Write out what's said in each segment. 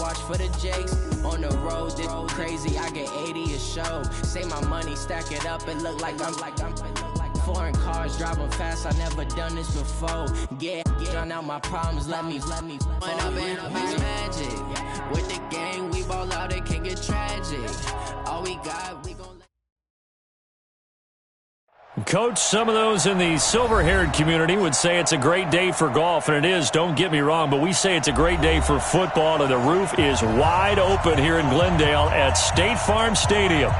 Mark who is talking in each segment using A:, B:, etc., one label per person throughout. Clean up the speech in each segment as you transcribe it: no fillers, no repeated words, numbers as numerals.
A: watch for the Jakes. On the road, this crazy, I get 80 a show. Say my money, stack it up, it look like I'm foreign cars, driving fast, I never done this before. Drown out my problems, let me. When I've been magic. With the gang, we ball out, it can get tragic. All we got, we gon'
B: Coach, some of those in the silver-haired community would say it's a great day for golf, and it is, don't get me wrong, but we say it's a great day for football, and the roof is wide open here in Glendale at State Farm Stadium.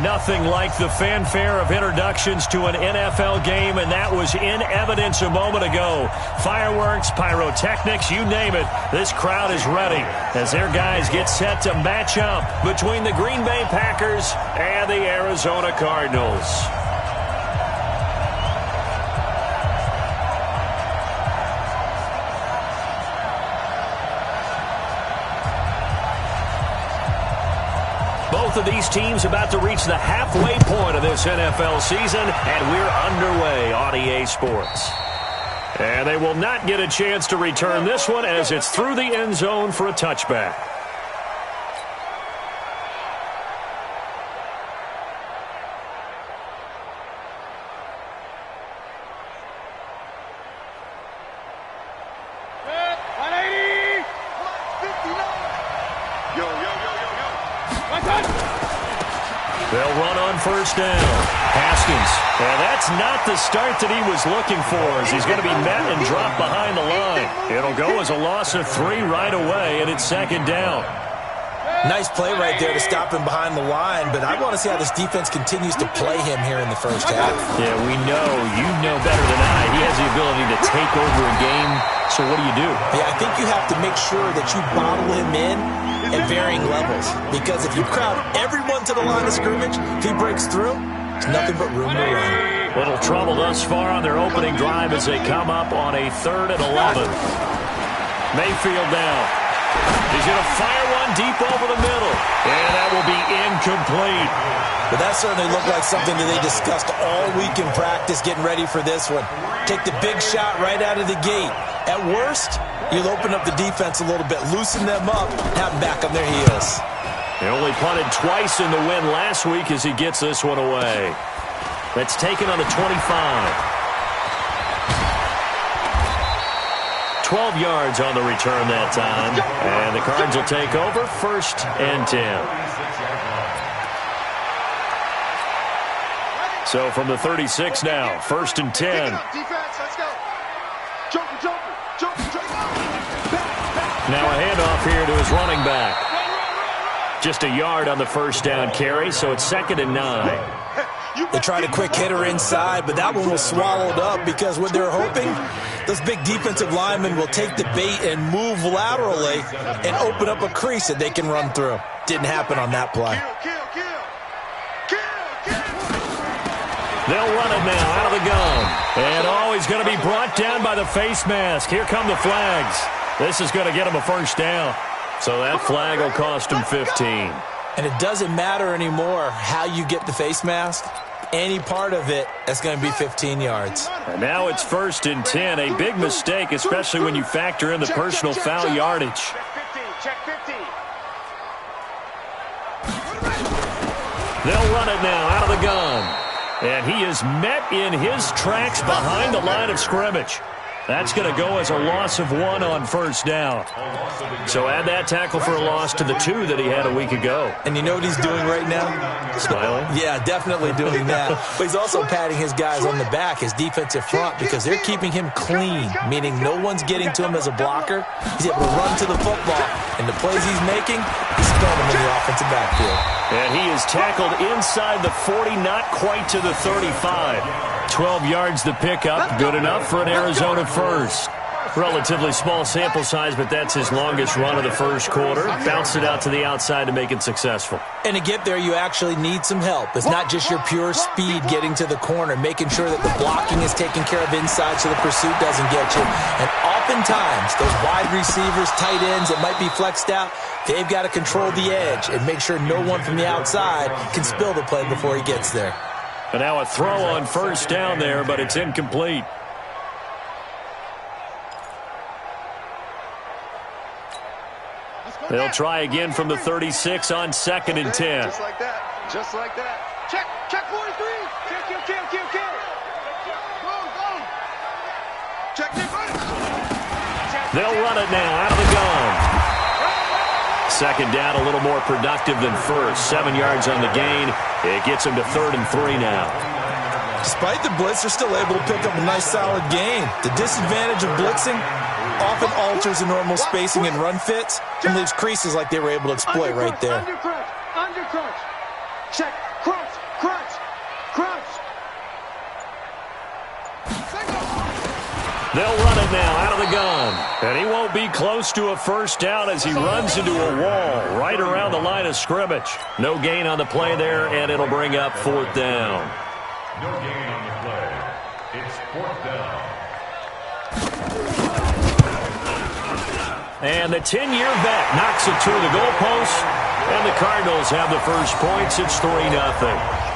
B: Nothing like the fanfare of introductions to an NFL game, and that was in evidence a moment ago. Fireworks, pyrotechnics, you name it. This crowd is ready as their guys get set to match up between the Green Bay Packers and the Arizona Cardinals. Both of these teams about to reach the halfway point of this NFL season, and we're underway on EA Sports. And they will not get a chance to return this one as it's through the end zone for a touchback. They'll run on first down. Haskins. And that's not the start that he was looking for, as he's going to be met and dropped behind the line. It'll go as a loss of 3 right away, and it's second down.
C: Nice play right there to stop him behind the line, but I want to see how this defense continues to play him here in the first half.
B: Yeah, we know. You know better than I. He has the ability to take over a game, so what do you do?
C: Yeah, I think you have to make sure that you bottle him in at varying levels, because if you crowd everyone to the line of scrimmage, if he breaks through, there's nothing but room to run.
B: Little trouble thus far on their opening drive as they come up on a 3rd and 11. Mayfield now. He's going to fire one deep over the middle, and that will be incomplete.
C: But that certainly looked like something that they discussed all week in practice getting ready for this one. Take the big shot right out of the gate. At worst, you'll open up the defense a little bit, loosen them up, have them back on their heels.
B: They only punted twice in the win last week as he gets this one away. That's taken on the 25. 12 yards on the return that time. And the Cards will take over 1st and 10. So from the 36 now, 1st and 10. Now a handoff here to his running back. Just a yard on the first down carry, so it's 2nd and 9.
C: They tried a quick hitter inside, but that one was swallowed up because what they're hoping, those big defensive linemen will take the bait and move laterally and open up a crease that they can run through. Didn't happen on that play.
B: They'll run it now out of the gun. And he's going to be brought down by the face mask. Here come the flags. This is going to get him a first down. So that flag will cost him 15.
C: And it doesn't matter anymore how you get the face mask. Any part of it, that's going to be 15 yards.
B: And now it's 1st and 10. A big mistake, especially when you factor in the personal foul yardage. They'll run it now out of the gun. And he is met in his tracks behind the line of scrimmage. That's going to go as a loss of 1 on first down. So add that tackle for a loss to the 2 that he had a week ago.
C: And you know what he's doing right now?
B: Smiling?
C: Yeah, definitely doing that. But he's also patting his guys on the back, his defensive front, because they're keeping him clean, meaning no one's getting to him as a blocker. He's able to run to the football. And the plays he's making, he's throwing them in the offensive backfield.
B: And he is tackled inside the 40, not quite to the 35. 12 yards the pickup, good enough for an Arizona first. Relatively small sample size, but that's his longest run of the first quarter. Bounced it out to the outside to make it successful.
C: And to get there, you actually need some help. It's not just your pure speed getting to the corner, making sure that the blocking is taken care of inside so the pursuit doesn't get you. And oftentimes, those wide receivers, tight ends that might be flexed out, they've got to control the edge and make sure no one from the outside can spill the play before he gets there.
B: And now a throw on first down there, but it's incomplete. They'll try again from the 36 on 2nd and 10.
D: Just like that. Just like that. Check 43. Kill. Go. Check it.
B: They'll run it now out of the gun. 2nd down, a little more productive than first. 7 yards on the gain. It gets them to 3rd and 3 now.
C: Despite the blitz, they're still able to pick up a nice, solid gain. The disadvantage of blitzing often alters the normal spacing and run fits and leaves creases like they were able to exploit right there.
D: Under crunch. Check. Crunch.
B: They'll run it now out of the gun. And he won't be close to a first down as he runs into a wall right around the line of scrimmage. No gain on the play there, and it'll bring up 4th down.
E: No gain on the play. It's 4th down.
B: And the 10-year vet knocks it through the goalpost, and the Cardinals have the first points. It's 3-0.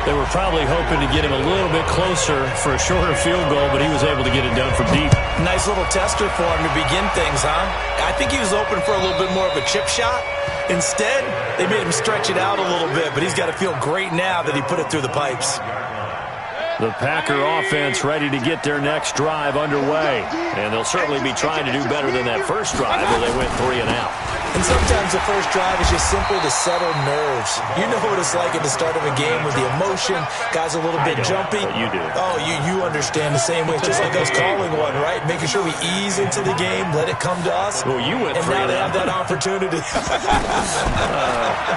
B: They were probably hoping to get him a little bit closer for a shorter field goal, but he was able to get it done from deep.
C: Nice little tester for him to begin things, huh? I think he was open for a little bit more of a chip shot. Instead, they made him stretch it out a little bit, but he's got to feel great now that he put it through the pipes.
B: The Packer offense ready to get their next drive underway. And they'll certainly be trying to do better than that first drive where they went 3 and out.
C: And sometimes the first drive is just simply to settle nerves. You know what it's like at the start of a game with the emotion. Guys a little bit jumpy.
B: But you do.
C: Oh, you understand the same way. It's just like us calling one, right? Making sure we ease into the game, let it come to us.
B: Well, you went 3 and out.
C: And now they have that opportunity.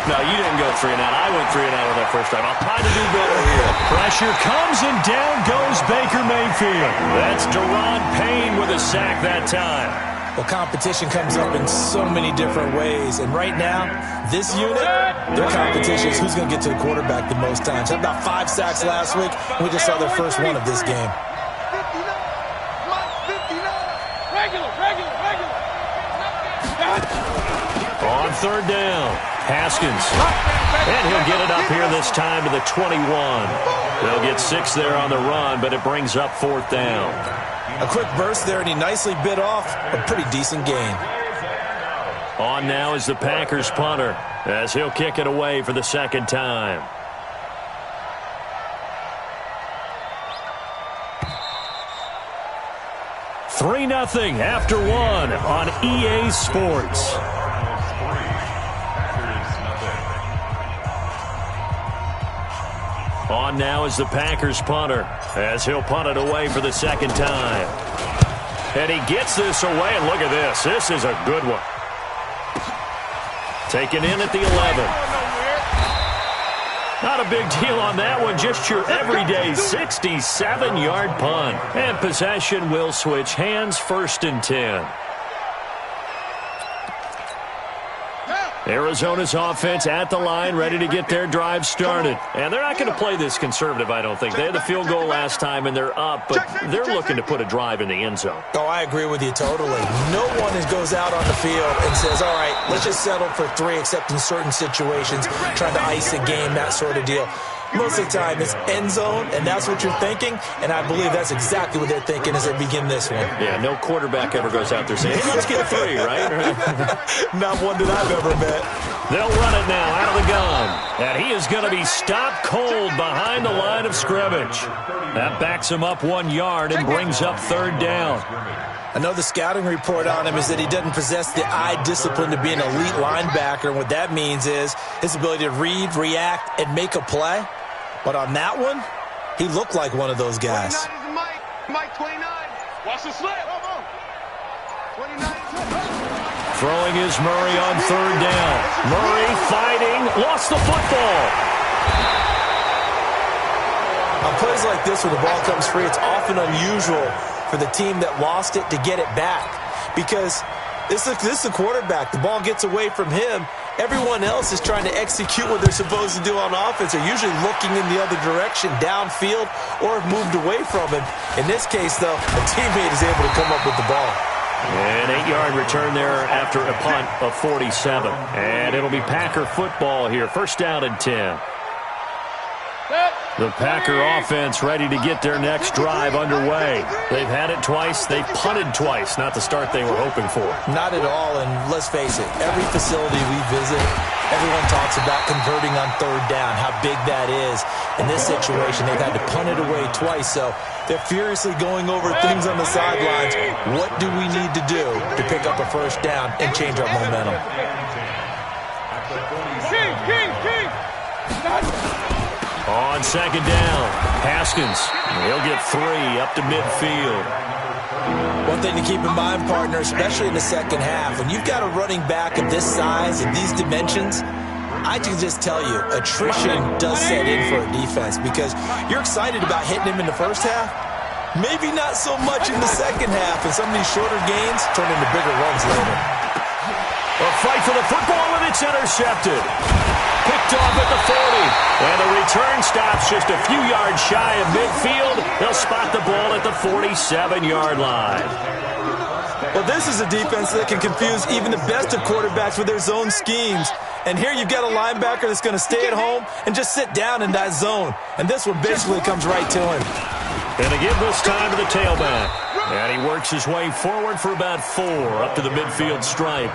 B: No, you didn't go 3 and out. I went 3 and out on that first drive. I'll try to do better here. Pressure comes and down goes Baker Mayfield. That's Daron Payne with a sack that time.
C: Well, competition comes up in so many different ways. And right now, this unit, their competition is who's going to get to the quarterback the most times. Had about 5 sacks last week. We just saw their first one of this game.
B: On 3rd down, Haskins. And he'll get it up here this time to the 21. They'll get 6 there on the run, but it brings up 4th down.
C: A quick burst there, and he nicely bit off a pretty decent gain.
B: On now is the Packers punter as he'll kick it away for the 2nd time. Three 0 after 1 on EA Sports. On now is the Packers punter as he'll punt it away for the 2nd time. And he gets this away, and look at this. This is a good one. Taken in at the 11. Not a big deal on that one. Just your everyday 67-yard punt. And possession will switch hands, 1st and 10. Arizona's offense at the line, ready to get their drive started. And they're not going to play this conservative, I don't think. They had the field goal last time, and they're up, but they're looking to put a drive in the end zone.
C: Oh, I agree with you totally. No one goes out on the field and says, all right, let's just settle for 3, except in certain situations, trying to ice a game, that sort of deal. Most of the time, it's end zone, and that's what you're thinking, and I believe that's exactly what they're thinking as they begin this one.
B: Yeah, no quarterback ever goes out there saying, hey, let's get 3, right?
C: Not one that I've ever met.
B: They'll run it now out of the gun, and he is going to be stopped cold behind the line of scrimmage. That backs him up 1 yard and brings up 3rd down.
C: I know the scouting report on him is that he doesn't possess the eye discipline to be an elite linebacker, and what that means is his ability to read, react, and make a play. But on that one, he looked like one of those guys.
D: 29 is Mike 29. Watch the slip. 29 is
B: Throwing is Murray on 3rd down. Murray fighting, lost the football.
C: On plays like this where the ball comes free, it's often unusual for the team that lost it to get it back. Because this is the quarterback. The ball gets away from him. Everyone else is trying to execute what they're supposed to do on offense. They're usually looking in the other direction, downfield, or have moved away from him. In this case, though, a teammate is able to come up with the ball.
B: An 8-yard return there after a punt of 47. And it'll be Packer football here. 1st down and 10. The Packer offense ready to get their next drive underway. They've had it twice. They've punted twice. Not the start they were hoping for.
C: Not at all, and let's face it, every facility we visit, everyone talks about converting on third down, how big that is. In this situation, they've had to punt it away twice, so they're furiously going over things on the sidelines. What do we need to do to pick up a first down and change our momentum?
B: On second down, Haskins. He'll get 3 up to midfield.
C: One thing to keep in mind, partner, especially in the second half, when you've got a running back of this size and these dimensions, I can just tell you, attrition does set in for a defense because you're excited about hitting him in the first half. Maybe not so much in the second half, and some of these shorter gains turn into bigger runs later.
B: A fight for the football, and it's intercepted. Picked off at the 40. And the return stops just a few yards shy of midfield. They'll spot the ball at the 47-yard line.
C: Well, this is a defense that can confuse even the best of quarterbacks with their zone schemes. And here you've got a linebacker that's going to stay at home and just sit down in that zone. And this one basically comes right to him.
B: And again this time to the tailback. And he works his way forward for about 4 up to the midfield stripe.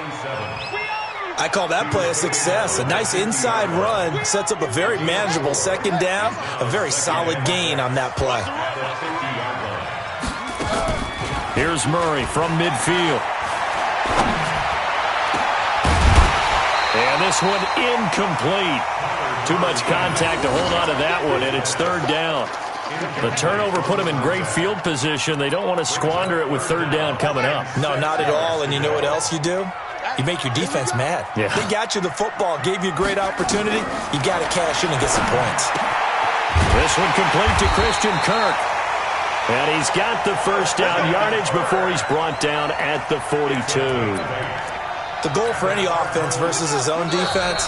C: I call that play a success. A nice inside run sets up a very manageable second down, a very solid gain on that play.
B: Here's Murray from midfield. And this one incomplete. Too much contact to hold on to that one, and it's third down. The turnover put them in great field position. They don't want to squander it with third down coming up.
C: No, not at all. And you know what else you do? You make your defense mad.
B: Yeah.
C: They got you the football, gave you a great opportunity. You got to cash in and get some points.
B: This one complete to Christian Kirk. And he's got the first down yardage before he's brought down at the 42.
C: The goal for any offense versus his own defense,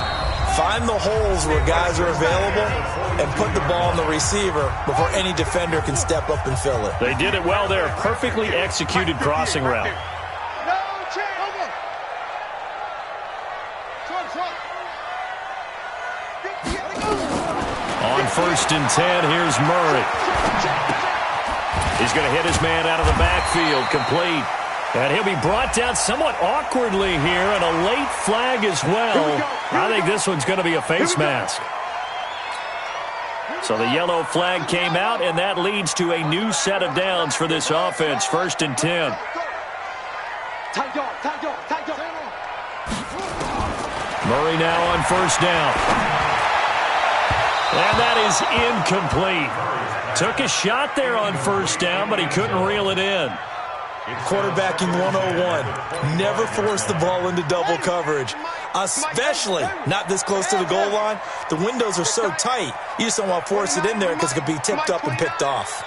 C: find the holes where guys are available and put the ball on the receiver before any defender can step up and fill it.
B: They did it well there. Perfectly executed crossing route. On 1st and 10, here's Murray. He's going to hit his man out of the backfield, complete. And he'll be brought down somewhat awkwardly here, and a late flag as well. I think this one's going to be a face mask. So the yellow flag came out, and that leads to a new set of downs for this offense. 1st and 10. Murray now on 1st down. And that is incomplete. Took a shot there on 1st down, but he couldn't reel it in.
C: Quarterbacking 101. Never force the ball into double coverage, especially not this close to the goal line. The windows are so tight, you just don't want to force it in there because it could be tipped up and picked off.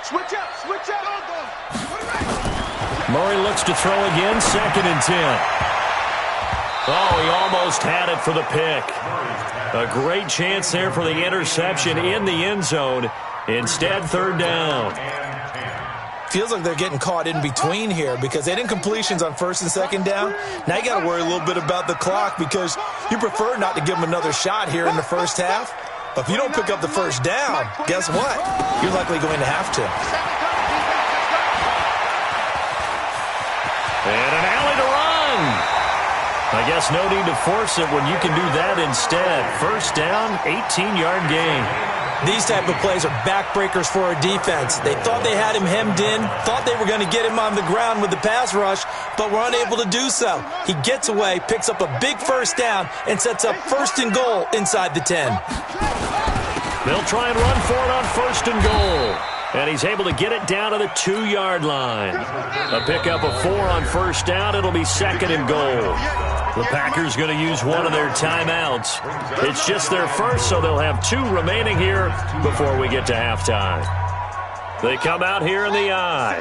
B: Murray looks to throw again, 2nd and 10. Oh, he almost had it for the pick. A great chance there for the interception in the end zone. Instead, 3rd down.
C: Feels like they're getting caught in between here because they didn't completions on 1st and 2nd down. Now you got to worry a little bit about the clock because you prefer not to give them another shot here in the first half. But if you don't pick up the 1st down, guess what? You're likely going to have to.
B: And an alley to run. I guess no need to force it when you can do that instead. 1st down, 18-yard gain.
C: These type of plays are backbreakers for a defense. They thought they had him hemmed in, thought they were going to get him on the ground with the pass rush, but were unable to do so. He gets away, picks up a big 1st down, and sets up 1st and goal inside the 10.
B: They'll try and run for it on 1st and goal. And he's able to get it down to the 2-yard line. A pickup of 4 on 1st down. It'll be 2nd and goal. The Packers going to use one of their timeouts. It's just their first, so they'll have 2 remaining here before we get to halftime. They come out here in the I.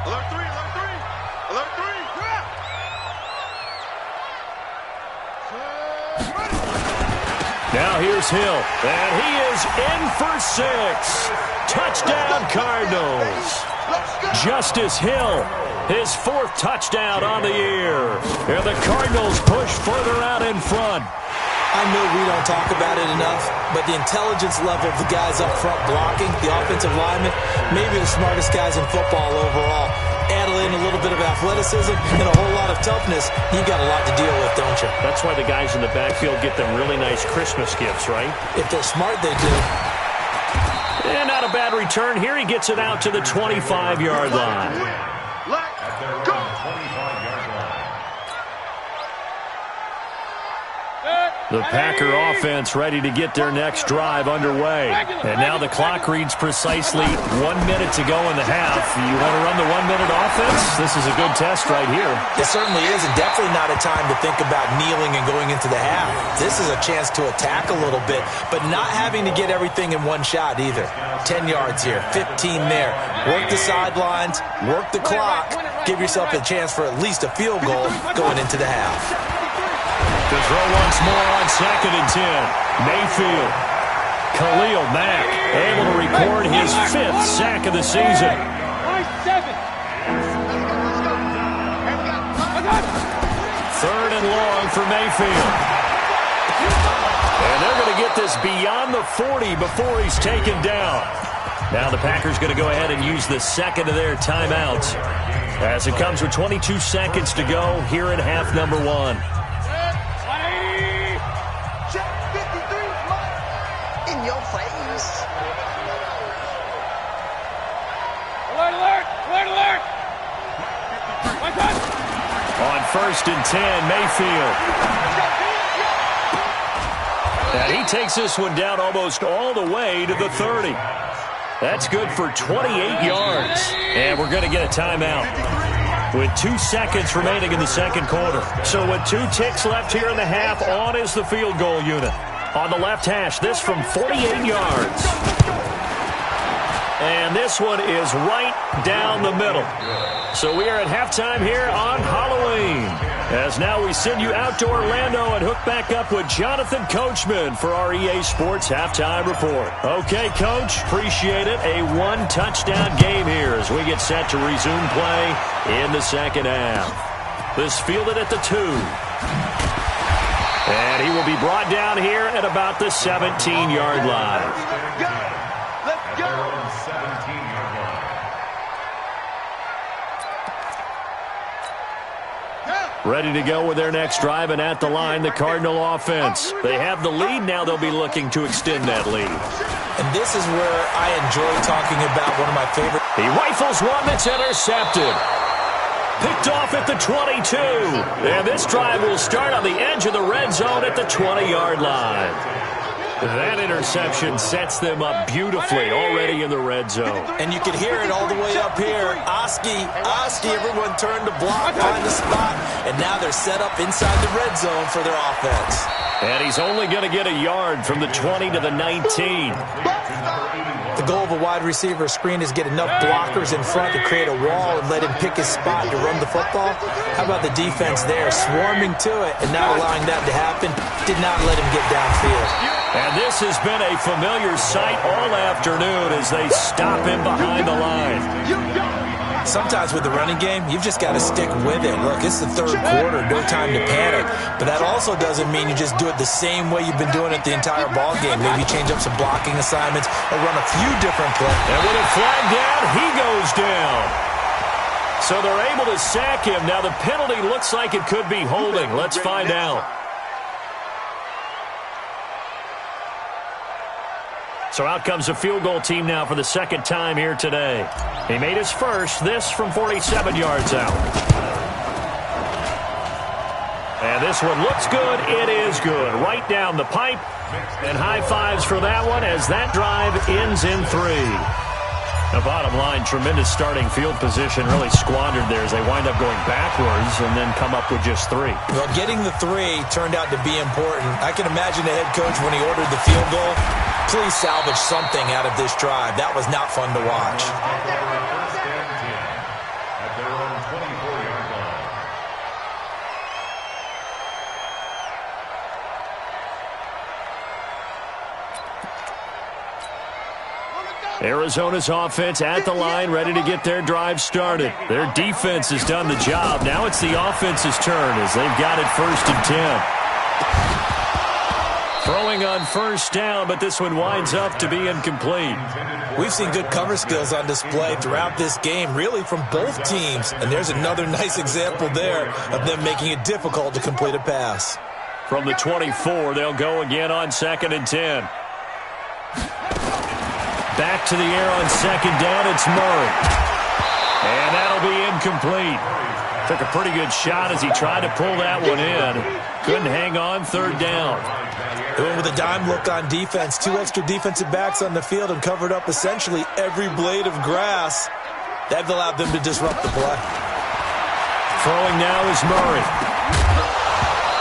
D: Alert 3, alert 3, alert 3.
B: Now here's Hill, and he is in for 6. Touchdown, Cardinals. Justice Hill, his 4th touchdown on the year. And the Cardinals push further out in front.
C: I know we don't talk about it enough, but the intelligence level of the guys up front blocking, the offensive linemen, maybe the smartest guys in football overall. Add in a little bit of athleticism and a whole lot of toughness, you got a lot to deal with, don't you?
B: That's why the guys in the backfield get them really nice Christmas gifts, right?
C: If they're smart, they do.
B: And not a bad return. Here he gets it out to the 25-yard line.
E: At their own 25-yard line.
B: The Packer offense ready to get their next drive underway. And now the clock reads precisely 1 minute to go in the half. You want to run the 1 minute offense? This is a good test right here.
C: It certainly is, and definitely not a time to think about kneeling and going into the half. This is a chance to attack a little bit, but not having to get everything in one shot either. 10 yards here, 15 there. Work the sidelines, work the clock. Give yourself a chance for at least a field goal going into the half.
B: To throw once more on 2nd and 10. Mayfield. Khalil Mack able to record his 5th sack of the season. 3rd and long for Mayfield. And they're going to get this beyond the 40 before he's taken down. Now the Packers going to go ahead and use the second of their timeouts as it comes with 22 seconds to go here in half number 1.
D: Your face.
F: Alert, alert, alert, alert.
B: On 1st and 10, Mayfield. And he takes this one down almost all the way to the 30. That's good for 28 yards. And we're going to get a timeout with 2 seconds remaining in the second quarter. So with 2 ticks left here in the half, on is the field goal unit. On the left hash, this from 48 yards. And this one is right down the middle. So we are at halftime here on Halloween. As now we send you out to Orlando and hook back up with Jonathan Coachman for our EA Sports Halftime Report. Okay, Coach, appreciate it. A 1-touchdown game here as we get set to resume play in the second half. This fielded at the 2. And he will be brought down here at about the 17-yard line.
E: Let's go. 17-yard line.
B: Ready to go with their next drive, and at the line, the Cardinal offense. They have the lead. Now they'll be looking to extend that lead.
C: And this is where I enjoy talking about one of my favorite.
B: He rifles one that's intercepted. Picked off at the 22. And this drive will start on the edge of the red zone at the 20-yard line. That interception sets them up beautifully already in the red zone.
C: And you can hear it all the way up here. Oski, everyone turned to block, find the spot, and now they're set up inside the red zone for their offense.
B: And he's only going to get a yard from the 20 to the 19.
C: The goal of a wide receiver screen is get enough blockers in front to create a wall and let him pick his spot to run the football. How about the defense there, swarming to it and not allowing that to happen? Did not let him get downfield.
B: And this has been a familiar sight all afternoon as they stop him behind the line.
C: Sometimes with the running game, you've just got to stick with it. Look, it's the third quarter, no time to panic. But that also doesn't mean you just do it the same way you've been doing it the entire ball game. Maybe change up some blocking assignments or run a few different plays.
B: And with it flagged down, he goes down. So they're able to sack him. Now the penalty looks like it could be holding. Let's find out. So out comes the field goal team now for the second time here today. He made his first, this from 47 yards out. And this one looks good. It is good. Right down the pipe. And high fives for that one as that drive ends in 3. The bottom line, tremendous starting field position, really squandered there as they wind up going backwards and then come up with just 3.
C: Well, getting the 3 turned out to be important. I can imagine the head coach when he ordered the field goal. Please salvage something out of this drive. That was not fun to watch.
E: At their own 24-yard line.
B: Arizona's offense at the line, ready to get their drive started. Their defense has done the job. Now it's the offense's turn as they've got it 1st and 10. Throwing on first down, but this one winds up to be incomplete.
C: We've seen good cover skills on display throughout this game, really from both teams. And there's another nice example there of them making it difficult to complete a pass.
B: From the 24, they'll go again on 2nd and 10. Back to the air on 2nd down, it's Murray. And that'll be incomplete. Took a pretty good shot as he tried to pull that one in. Couldn't hang on 3rd down.
C: They went with a dime look on defense. 2 extra defensive backs on the field and covered up essentially every blade of grass. That allowed them to disrupt the play.
B: Throwing now is Murray.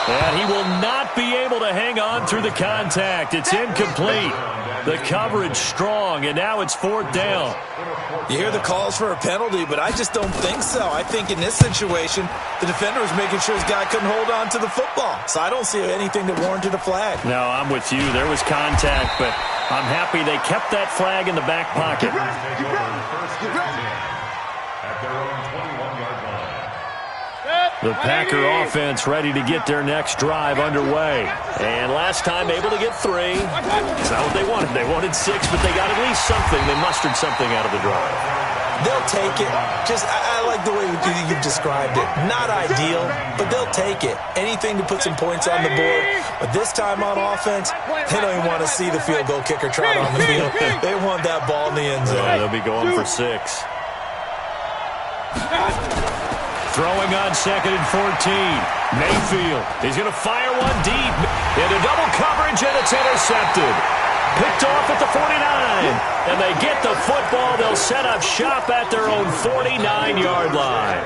B: And he will not be able to hang on through the contact. It's incomplete. The coverage strong, and now it's 4th down.
C: You hear the calls for a penalty, but I just don't think so. I think in this situation, the defender was making sure his guy couldn't hold on to the football. So I don't see anything that warranted a flag.
B: No, I'm with you. There was contact, but I'm happy they kept that flag in the back pocket.
E: At their own 21-yard line.
B: The Packer offense ready to get their next drive underway. And last time able to get 3. It's not what they wanted. They wanted 6, but they got at least something. They mustered something out of the drive.
C: They'll take it. I like the way you've described it. Not ideal, but they'll take it. Anything to put some points on the board. But this time on offense, they don't even want to see the field goal kicker trot on the field. They want that ball in the end zone.
B: Yeah, they'll be going for 6. Throwing on 2nd and 14. Mayfield. He's going to fire one deep. Into double coverage, and it's intercepted. Picked off at the 49. And they get the football. They'll set up shop at their own 49-yard line.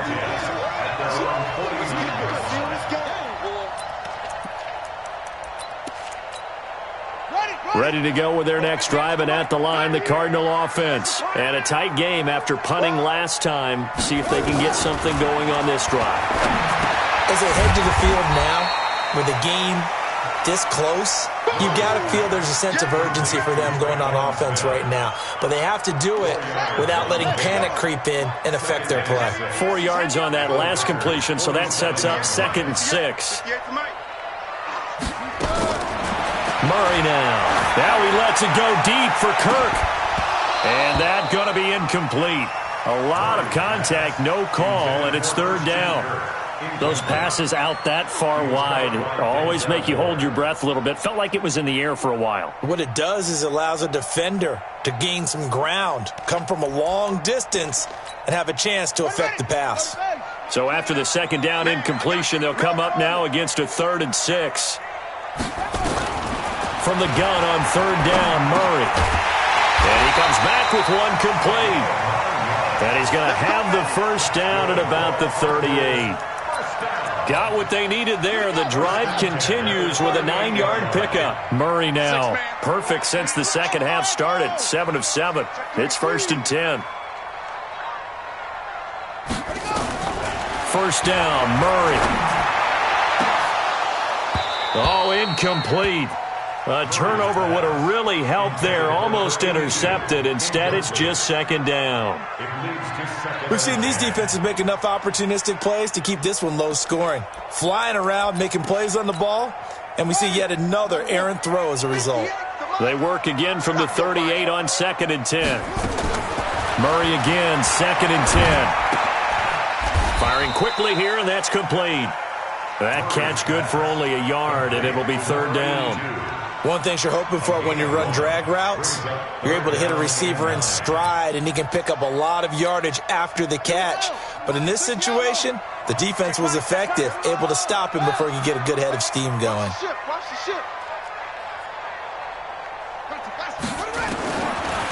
B: Ready to go with their next drive, and at the line, the Cardinal offense. And a tight game after punting last time. See if they can get something going on this drive.
C: As they head to the field now, with the game this close, you've got to feel there's a sense of urgency for them going on offense right now. But they have to do it without letting panic creep in and affect their play.
B: 4 yards on that last completion, so that sets up 2nd and 6. Murray now. Now he lets it go deep for Kirk. And that's going to be incomplete. A lot of contact, no call, and it's 3rd down. Those passes out that far wide always make you hold your breath a little bit. Felt like it was in the air for a while.
C: What it does is it allows a defender to gain some ground, come from a long distance, and have a chance to affect the pass.
B: So after the 2nd down incompletion, they'll come up now against a 3rd and 6. From the gun on 3rd down, Murray. And he comes back with one complete. And he's going to have the first down at about the 38. Got what they needed there. The drive continues with a 9-yard pickup. Murray now, perfect since the second half started. 7 of 7. It's 1st and 10. First down, Murray. Oh, incomplete. A turnover would have really helped there. Almost intercepted. Instead, it's just 2nd down.
C: We've seen these defenses make enough opportunistic plays to keep this one low scoring. Flying around, making plays on the ball, and we see yet another errant throw as a result.
B: They work again from the 38 on 2nd and 10. Murray again, 2nd and 10. Firing quickly here, and that's complete. That catch good for only a yard, and it'll be 3rd down.
C: One thing you're hoping for when you run drag routes, you're able to hit a receiver in stride, and he can pick up a lot of yardage after the catch. But in this situation, the defense was effective, able to stop him before he could get a good head of steam going.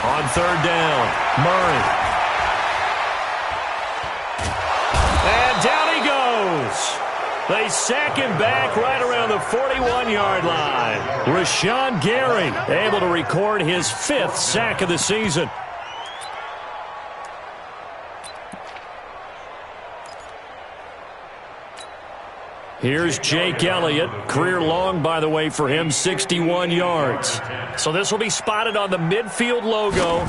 B: On 3rd down, Murray. And down he goes. They sack him back right around the 41-yard line. Rashawn Gary able to record his 5th sack of the season. Here's Jake Elliott. Career long, by the way, for him, 61 yards. So this will be spotted on the midfield logo.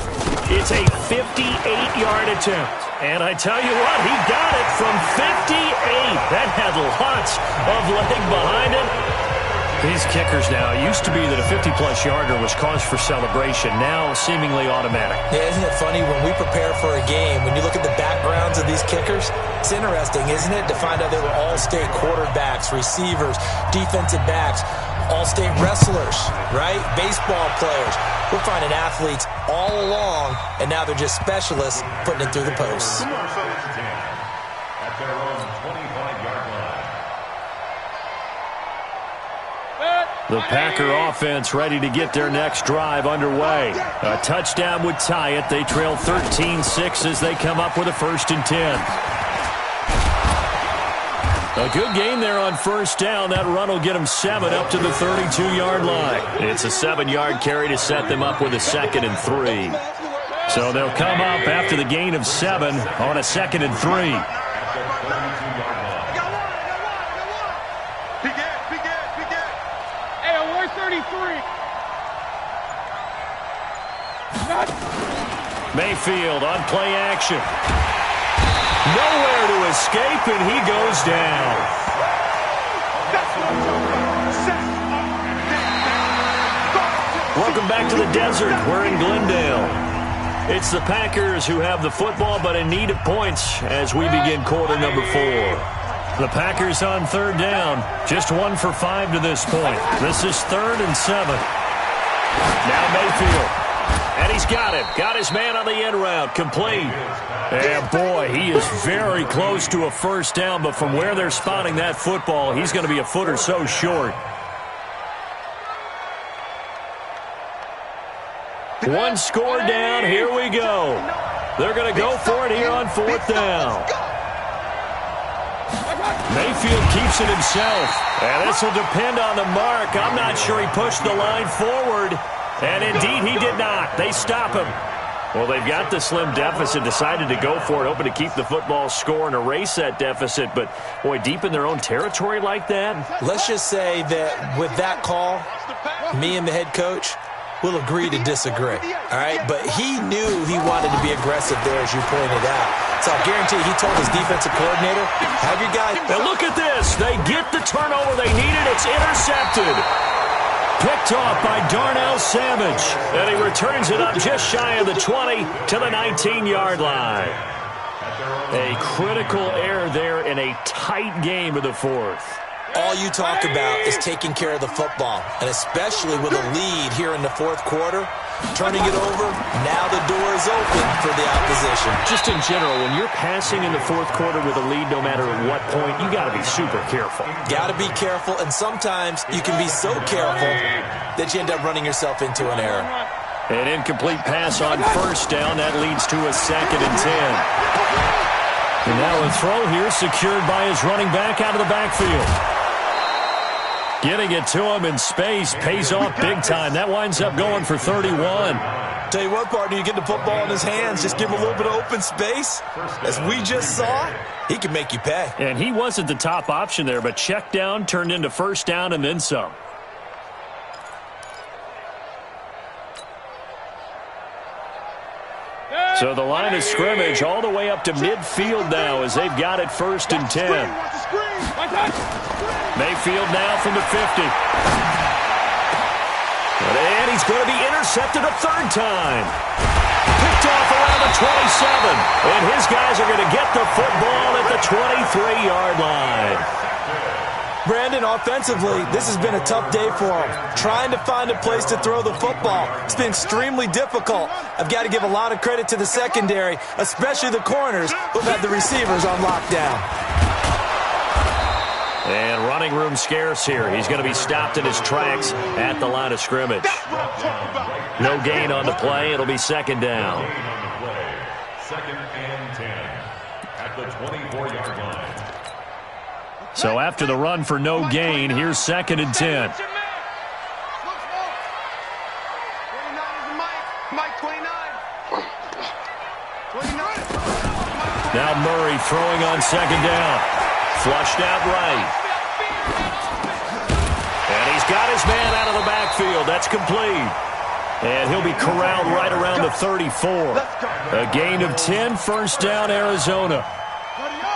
B: It's a 58-yard attempt. And I tell you what, he got it from 58. That had lots of leg behind it. These kickers now, it used to be that a 50-plus yarder was cause for celebration. Now seemingly automatic.
C: Yeah, isn't it funny when we prepare for a game, when you look at the backgrounds of these kickers, it's interesting, isn't it, to find out they were all-state quarterbacks, receivers, defensive backs, all-state wrestlers, right? Baseball players. We're finding athletes all along, and now they're just specialists putting it through the posts.
E: At their own 25-yard line.
B: The Packer offense ready to get their next drive underway. A touchdown would tie it. They trail 13-6 as they come up with a 1st and 10. A good game there on 1st down. That run will get them 7 up to the 32-yard line. It's a 7-yard carry to set them up with a 2nd and 3. So they'll come up after the gain of 7 on a 2nd and 3. Mayfield on play action. Nowhere to escape, and he goes down. Welcome back to the desert. We're in Glendale. It's the Packers who have the football, but in need of points as we begin quarter number 4. The Packers on 3rd down. Just 1 for 5 to this point. This is 3rd and 7. Now Mayfield. And he's got him. Got his man on the end route. Complete. And boy, he is very close to a 1st down, but from where they're spotting that football, he's going to be a foot or so short. One score down. Here we go. They're going to go for it here on 4th down. Mayfield keeps it himself. And this will depend on the mark. I'm not sure he pushed the line forward. And indeed, he did not. They stop him. Well, they've got the slim deficit, decided to go for it, hoping to keep the football score and erase that deficit. But, boy, deep in their own territory like that.
C: Let's just say that with that call, me and the head coach will agree to disagree. All right? But he knew he wanted to be aggressive there, as you pointed out. So I guarantee he told his defensive coordinator, have your guy.
B: Now look at this. They get the turnover they needed. It's intercepted. Picked off by Darnell Savage. And he returns it up just shy of the 20 to the 19-yard line. A critical error there in a tight game of the 4th.
C: All you talk about is taking care of the football, and especially with a lead here in the 4th quarter, turning it over, now the door is open for the opposition.
B: Just in general, when you're passing in the 4th quarter with a lead, no matter at what point, you got to be super careful.
C: Got to be careful, and sometimes you can be so careful that you end up running yourself into an error.
B: An incomplete pass on 1st down. That leads to a 2nd and 10. And now a throw here secured by his running back out of the backfield. Getting it to him in space pays off big time. That winds up going for 31.
C: Tell you what, partner, you get the football in his hands, just give him a little bit of open space. As we just saw, he can make you pay.
B: And he wasn't the top option there, but check down turned into 1st down and then some. So the line of scrimmage all the way up to midfield now as they've got it 1st and 10. Mayfield now from the 50. And he's going to be intercepted a 3rd time. Picked off around the 27. And his guys are going to get the football at the 23-yard line.
C: Brandon, offensively, this has been a tough day for him. Trying to find a place to throw the football. It's been extremely difficult. I've got to give a lot of credit to the secondary, especially the corners who've had the receivers on lockdown.
B: And running room scarce here. He's going to be stopped in his tracks at the line of scrimmage. No gain on the play. It'll be 2nd down.
E: 2nd and 10 at the 24-yard line.
B: So after the run for no gain, here's 2nd and 10. Now Murray throwing on 2nd down. Flushed out right. And he's got his man out of the backfield. That's complete. And he'll be corralled right around the 34. A gain of 10, 1st down, Arizona.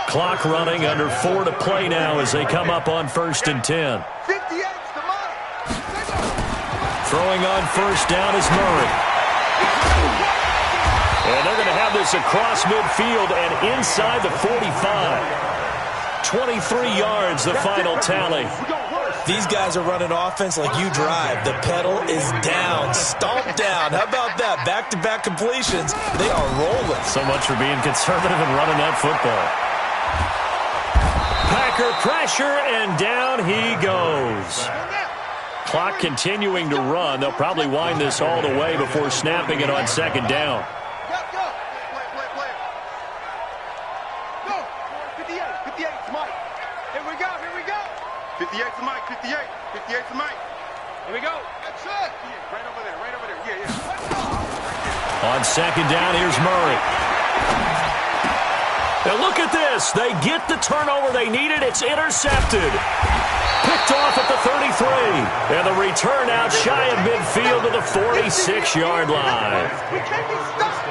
B: Clock running, under 4 to play now as they come up on 1st and 10. Throwing on first down is Murray. And they're going to have this across midfield and inside the 45. 23 yards, the final tally.
C: These guys are running offense like you drive. The pedal is down, stomped down. How about that? Back-to-back completions. They are rolling.
B: So much for being conservative and running that football. Packer pressure, and down he goes. Clock continuing to run. They'll probably wind this all the way before snapping it on second down.
D: Go. 58. 58's Mike. Here we go. 58's Mike. 58's Mike. Here we go. That's it. Right over there. Yeah.
B: On second down, here's Murray. Now look at this. They get the turnover they needed. It's intercepted. Picked off at the 33. And the return out shy of midfield to the 46-yard line.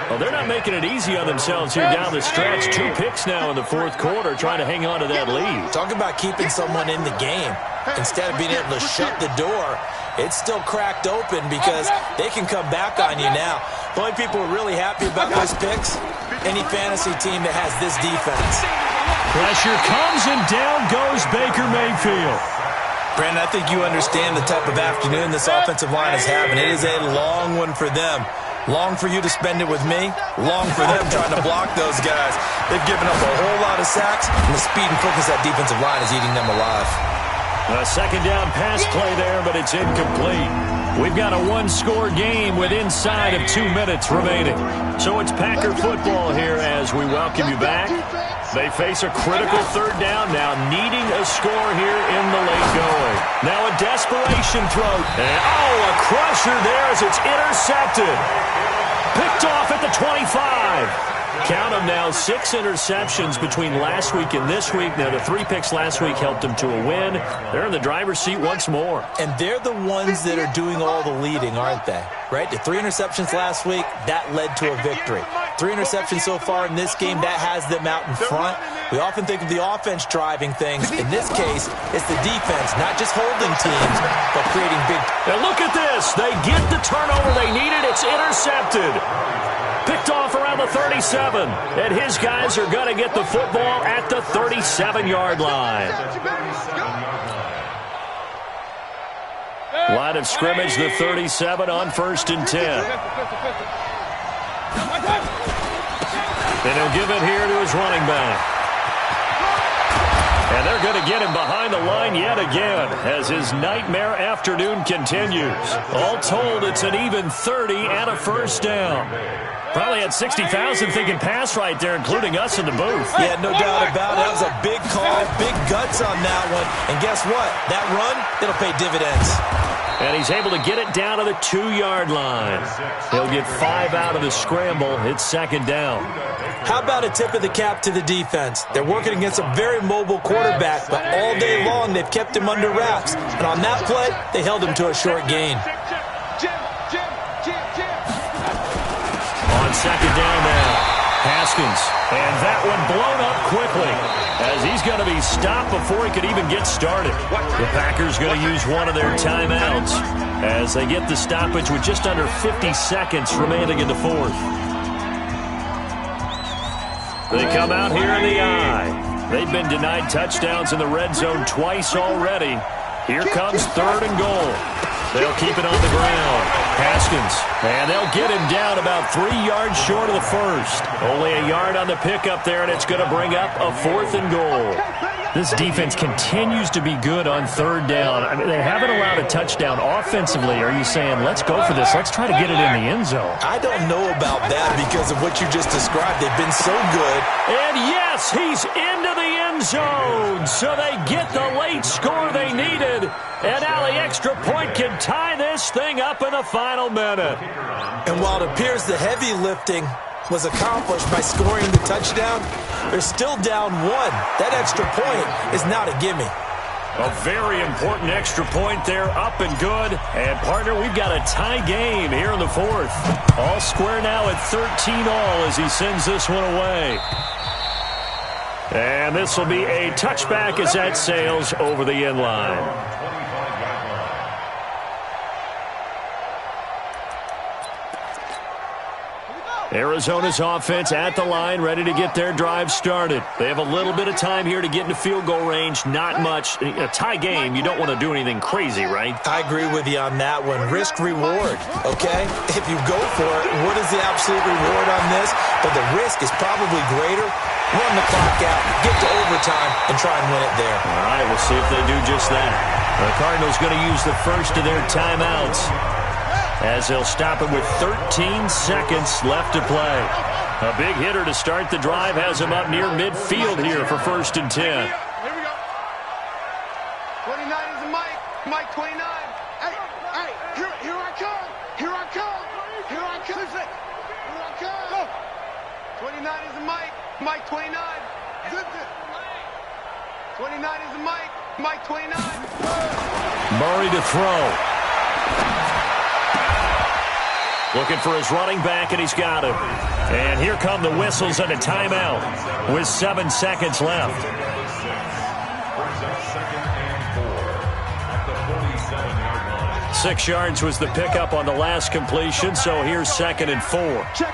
B: Well, they're not making it easy on themselves here down the stretch. 2 picks now in the fourth quarter, trying to hang on to that lead.
C: Talk about keeping someone in the game. Instead of being able to shut the door, it's still cracked open because they can come back on you now. The only people who are really happy about those picks, any fantasy team that has this defense.
B: Pressure comes, and down goes Baker Mayfield.
C: Brandon, I think you understand the type of afternoon this offensive line is having. It is a long one for them. Long for you to spend it with me. Long for them trying to block those guys. They've given up a whole lot of sacks, and the speed and quickness of that defensive line is eating them alive.
B: A second down pass play there, but it's incomplete. We've got a one-score game with inside of 2 minutes remaining. So it's Packer football here as we welcome you back. They face a critical third down now, needing a score here in the late going. Now a desperation throw. And, a crusher there as it's intercepted. Picked off at the 25. Count them now, 6 interceptions between last week and this week. Now, the 3 picks last week helped them to a win. They're in the driver's seat once more.
C: And they're the ones that are doing all the leading, aren't they? Right? The 3 interceptions last week, that led to a victory. 3 interceptions so far in this game, that has them out in front. We often think of the offense driving things. In this case, it's the defense, not just holding teams, but creating big.
B: Now look at this. They get the turnover they needed. It's intercepted. Picked off around the 37. And his guys are going to get the football at the 37-yard line. Line of scrimmage, the 37 on 1st and 10. And he'll give it here to his running back. And they're going to get him behind the line yet again as his nightmare afternoon continues. All told, it's an even 30 and a first down. Probably had 60,000 thinking pass right there, including us in the booth.
C: Yeah, no doubt about it. That was a big call, big guts on that one. And guess what? That run, it'll pay dividends.
B: And he's able to get it down to the 2-yard line. He'll get 5 out of the scramble. It's second down.
C: How about a tip of the cap to the defense? They're working against a very mobile quarterback, but all day long they've kept him under wraps. And on that play, they held him to a short gain.
B: On second down now, Haskins. And that one blown up quickly as he's going to be stopped before he could even get started. The Packers going to use one of their timeouts as they get the stoppage with just under 50 seconds remaining in the fourth. They come out here in the eye. They've been denied touchdowns in the red zone twice already. Here comes 3rd and goal. They'll keep it on the ground. Haskins. And they'll get him down about 3 yards short of the first. Only a yard on the pickup there, and it's going to bring up a 4th and goal. This defense continues to be good on 3rd down. I mean, they haven't allowed a touchdown offensively. Are you saying, let's go for this? Let's try to get it in the end zone.
C: I don't know about that because of what you just described. They've been so good.
B: And yes, he's into the end zone. So they get the late score they needed. And now the extra point can tie this thing up in the final minute.
C: And while it appears the heavy lifting was accomplished by scoring the touchdown, they're still down 1. That extra point is not a gimme.
B: A very important extra point there, up and good. And, partner, we've got a tie game here in the fourth. All square now at 13 all as he sends this one away. And this will be a touchback as that sails over the end line. Arizona's offense at the line, ready to get their drive started. They have a little bit of time here to get into field goal range, not much. A tie game, you don't want to do anything crazy, right?
C: I agree with you on that one. Risk reward, okay? If you go for it, what is the absolute reward on this? But the risk is probably greater. Run the clock out, get to overtime, and try and win it there.
B: All right, we'll see if they do just that. The Cardinals going to use the first of their timeouts, as they'll stop it with 13 seconds left to play. A big hitter to start the drive has him up near midfield here for 1st and 10.
D: Here we go. 29 is a Mike. Mike 29. Hey, here I come. Here I come. Here I come. Here I come. Go. 29 is a Mike. Mike 29. 29 is a Mike. Mike 29.
B: Murray to throw. Looking for his running back, and he's got him. And here come the whistles and a timeout with 7 seconds left.
E: Brings up 2nd and 4 at the 47-yard line.
B: 6 yards was the pickup on the last completion, so here's 2nd and 4.
D: Check.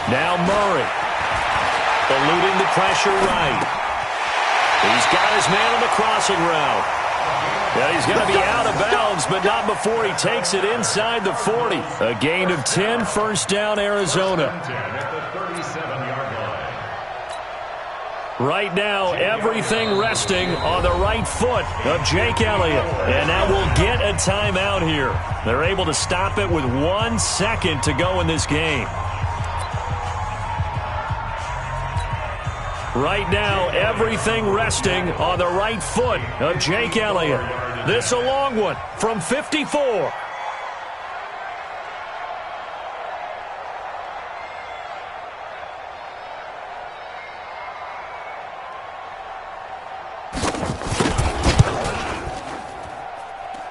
B: Now Murray, eluding the pressure right. He's got his man on the crossing route. Yeah, he's going to be out of bounds, but not before he takes it inside the 40. A gain of 10, 1st down, Arizona.
E: At the 37-yard line.
B: Right now, everything resting on the right foot of Jake Elliott. And that will get a timeout here. They're able to stop it with 1 second to go in this game. Right now, everything resting on the right foot of Jake Elliott. This a long one from 54.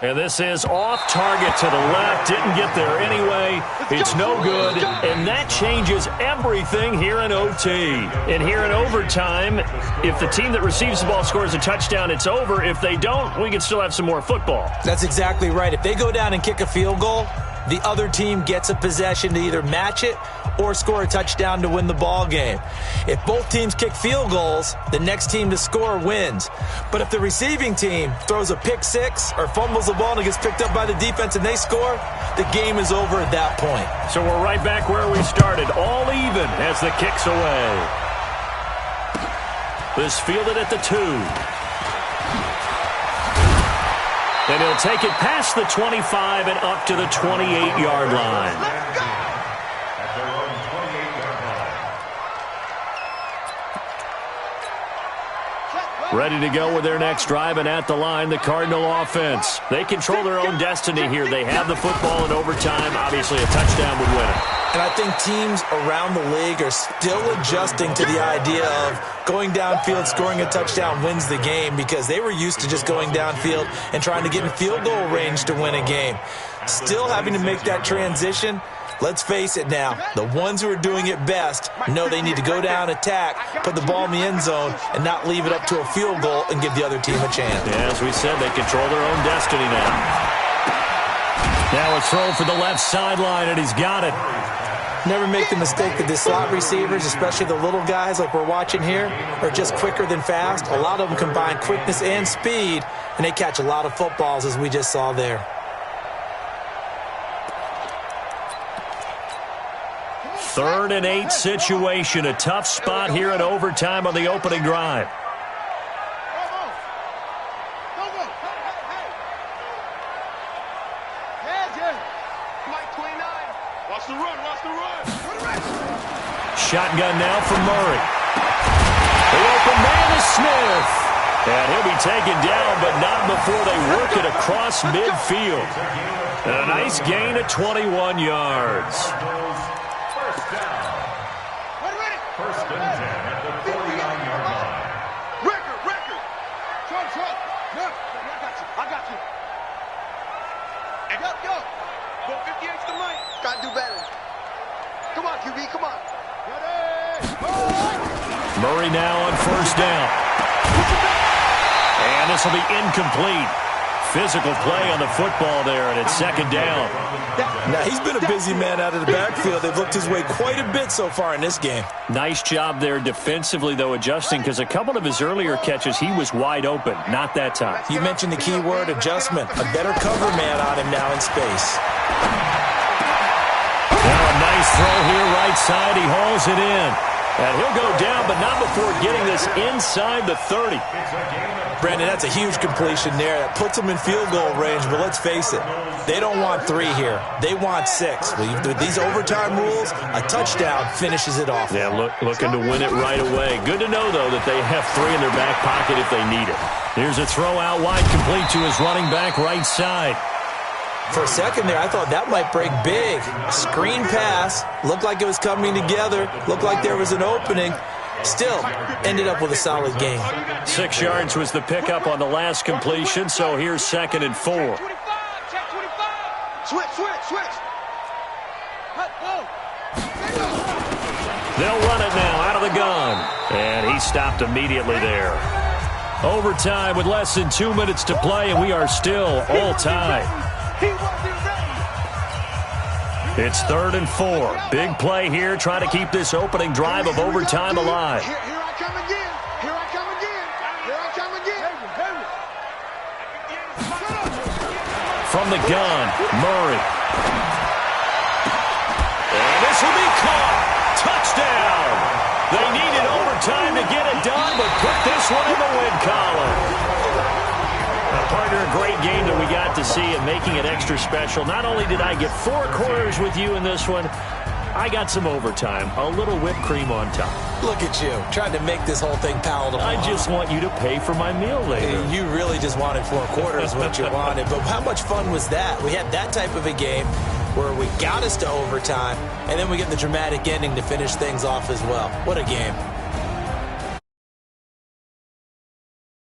B: And this is off target to the left. Didn't get there anyway. It's no good. And that changes everything here in OT. And here in overtime, if the team that receives the ball scores a touchdown, it's over. If they don't, we can still have some more football.
C: That's exactly right. If they go down and kick a field goal, the other team gets a possession to either match it or score a touchdown to win the ball game. If both teams kick field goals, the next team to score wins. But if the receiving team throws a pick six or fumbles the ball and it gets picked up by the defense and they score, the game is over at that point.
B: So we're right back where we started, all even as the kick's away. This fielded at the 2. And he'll take it past the 25 and up to the 28-yard line.
E: At their own 28-yard line.
B: Ready to go with their next drive, and at the line, the Cardinal offense. They control their own destiny here. They have the football in overtime. Obviously, a touchdown would win it.
C: And I think teams around the league are still adjusting to the idea of going downfield, scoring a touchdown wins the game, because they were used to just going downfield and trying to get in field goal range to win a game. Still having to make that transition. Let's face it now, the ones who are doing it best know they need to go down, attack, put the ball in the end zone, and not leave it up to a field goal and give the other team a chance.
B: Yeah, as we said, they control their own destiny now. Now a throw for the left sideline, and he's got it.
C: Never make the mistake that the slot receivers, especially the little guys like we're watching here, are just quicker than fast. A lot of them combine quickness and speed, and they catch a lot of footballs, as we just saw there.
B: 3rd and 8 situation. A tough spot here in overtime on the opening drive. Shotgun now from Murray. The open man is Smith. And he'll be taken down, but not before they work it across midfield. And a nice gain of 21 yards.
E: First and 10 at the 49-yard line.
D: Record. Trump. No, I got you. Go. Go 58's the mic. Gotta do better. Come on, QB, come on.
B: Murray now on 1st down. And this will be incomplete. physical play on the football there, and it's second down.
C: Now, he's been a busy man out of the backfield. They've looked his way quite a bit so far in this game.
B: Nice job there defensively, though, adjusting, because a couple of his earlier catches, he was wide open. Not that time.
C: You mentioned the key word, adjustment. A better cover man on him now in space.
B: Now a nice throw here right side. He hauls it in. And he'll go down, but not before getting this inside the 30.
C: Brandon, that's a huge completion there. That puts them in field goal range, but let's face it, they don't want 3 here. They want 6. With these overtime rules, a touchdown finishes it off.
B: Yeah, looking to win it right away. Good to know, though, that they have 3 in their back pocket if they need it. Here's a throw out wide, complete to his running back right side.
C: For a second there, I thought that might break big. Screen pass. Looked like it was coming together. Looked like there was an opening. Still, ended up with a solid game.
B: 6 yards was the pickup on the last completion, so here's 2nd and 4.
D: 25, check 25. Switch.
B: They'll run it now out of the gun. And he stopped immediately there. Overtime with less than 2 minutes to play, and we are still all tied. It's 3rd and 4. Big play here, trying to keep this opening drive of overtime alive.
D: Here I come again.
B: From the gun, Murray. And this will be caught. Touchdown. They needed overtime to get it done, but put this one in the win column. Partner, a great game that we got to see and making it extra special. Not only did I get 4 quarters with you in this one, I got some overtime, a little whipped cream on top.
C: Look at you, trying to make this whole thing palatable.
B: I just want you to pay for my meal later.
C: You really just wanted 4 quarters, what you wanted. But how much fun was that? We had that type of a game where we got us to overtime, and then we get the dramatic ending to finish things off as well. What a game.